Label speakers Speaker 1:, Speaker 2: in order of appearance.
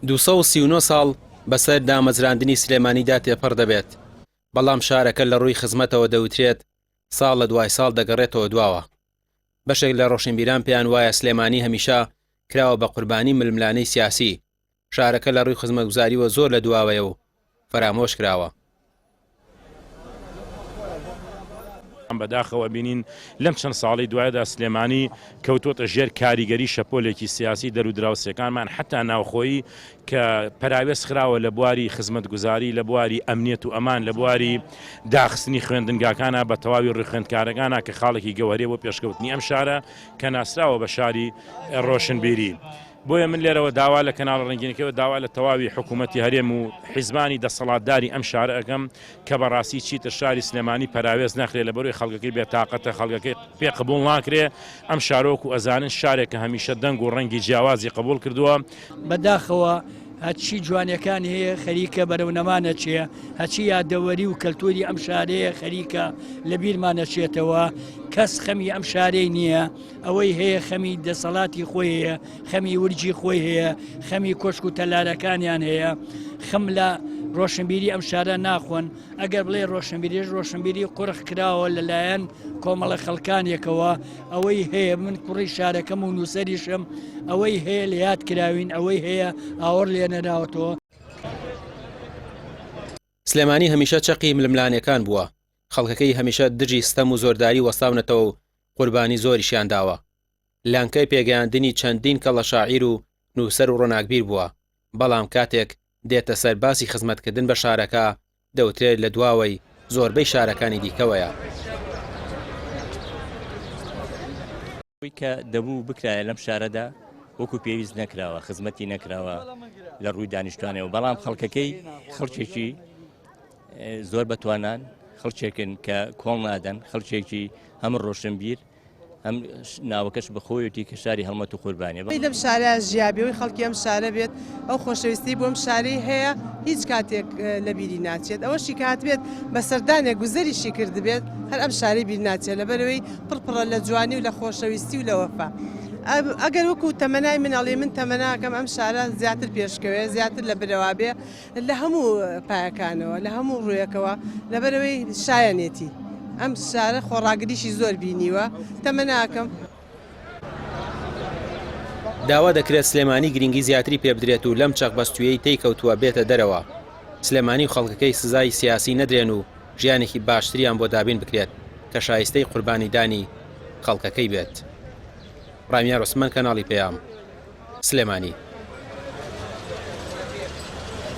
Speaker 1: 239 ساڵ بەسەر دامەزراندنی سلێمانیدا تێپەڕ دەبێت، بەڵام شارەکە لە ڕووی خزمەتەوە دەوترێت ساڵ لە دوای ساڵ دەگەڕێتەوە دواوە. بەشێک لە ڕۆشنبیران پێیان وایە سلێمانی هەمیشە کراوە بە قوربانی ململانەی سیاسی. شارەکە لە ڕووی خزمەتگوزاریوە زۆر لە دواوەیە و فەرامۆش کراوە.
Speaker 2: بەداخەوە بینین لەم چەند ساڵی دوایدا سلێمانی کەوتۆتە ژێر کاریگەری شەپۆلێکی سیاسی دەرودراوسەکانمان حتا ناوخۆیی کە پەراوێز خراوە لە بواری خزمەتگوزاری، لە بواری ئەمنیەت و ئەمان، لە بواری داخستنی خوێندنگاکانە بە تەواوی ڕێخوێندکارەکانە کە خاڵێکی گەوەرێ بۆ پێشکەوتنی ئەم شارە کە ناسراوە بە شاری ڕۆشنبیری. بۆیە من لێرەوە داوا لە کەناڵ ڕنگینەکەەوە داوا لە تەواوی حکوومەتی هەرێم و حیزبانی دەسەڵاتداری ئەم شارە ئەەکەم کە بەڕاستی چیتر شاری سلێمانی پەراوێز نەخرێ لە بەروی خەڵگەکەی بێتاقەتە، خەڵگەکەی پێ قبول ناکرێ. ئەم شارۆک و ئەزانن شارێکە هەمیشە دەنگ و ڕەنگی جیاوازی قبول کردووە.
Speaker 3: بەداخەوە هەچی جوانەکان هەیە خەریکە بەرەونەمانە چێ، هەچی یادەوەری و کەلتوری ئەم شارەیە خەریکە لە بیرمانەچێتەوە. کەس خەمی ئەم شارەی نییە، ئەوەی هەیە خەمی دەسەڵاتی خۆی هەیە، خەمی ورجی خۆی هەیە، خەمی کۆشک و تەلارەکانیان هەیە. خەم لە ڕۆشنبیری ئەم شارە ناخۆن. ئەگەر بڵێ ڕۆشنبیریش ڕۆشنبیری قورخ کراوە لەلایەن کۆمەڵە خەڵکانێکەوە، ئەوەی هەیە من کوڕی شارەکەم و نووسەریشم، ئەوەی هەیە لە یاد کراوین، ئەوەی هەیە ئاوەڕ لێ نەراوەتەوە.
Speaker 1: سلێمانی هەمیشە چەقی ململانەکان بووە، خەڵکەکەی هەمیشە دژی ستەم و زۆرداری وەستاونەتەوە و قوربانی زۆریشیان داوە. لانکەی پێگەیاندنی چەندین کەڵە شاعیر و نووسەر و ڕۆناکبیر بووە، بەڵام کاتێک دێتە سەر باسی خزمەتکردن بە شارەکە دەوترێت لە دواوەی زۆربەی شارەکانی دیکەوەیە.
Speaker 4: کە دەبوو بکرایە لەم شارەدا وەکو پێویست نەکراوە، خزمەتی نەکراوە لە ڕووی دانیشتوانەوە، بەڵام خەڵکەکەی خەڵکێکی زۆر بەتوانان، خەڵکێکن کە کۆڵ نادەن، خەڵکێکی هەم ڕۆشنبیر ئەم ناوەکەش بەخۆیەتی کە شاری هەڵمەت و قوربانیە.
Speaker 5: لەم شارە ژیابیەوەی خەڵکی ئەم شارە بێت، ئەو خۆشەویستی بۆم شارەی هەیە هیچ کاتێک لە بیری ناچێت. ئەوەشی کات بێت بە سەردانێک گوزەریشی کرد بێت هەر ئەم شارەی بیر ناچێت، لەبەرەوەی پڕپڕە لە جوانی و لە خۆشەویستی و لە وەفا. ئەگەر وەکو تەمەنای مناڵی من تەمەناکەم ئەم شارە زیاتر پێشکەوێ، زیاتر لە برەوابێ لە هەموو پایەکانەوە، لە هەموو ڕوویەکەوە، لەبەرەوەی شایەنێتی ئەم شارە خۆڕاگریشی زۆر بینیوە. تەمەناکەم
Speaker 1: داوا دەکرێت سلێمانی گرنگی زیاتری پێ بدرێت و لەم چەقبەستویەی تێیکەوتووە بێتە دەرەوە. سلێمانی و خەڵکەکەی سزای سیاسی نەدرێن و ژیانێکی باشتریان بۆ دابین بکرێت کە شایستەی قوربانیدانی خەڵکەکەی بێت. ڕامیار عوسمان، کەناڵی پێیام، سلێمانی.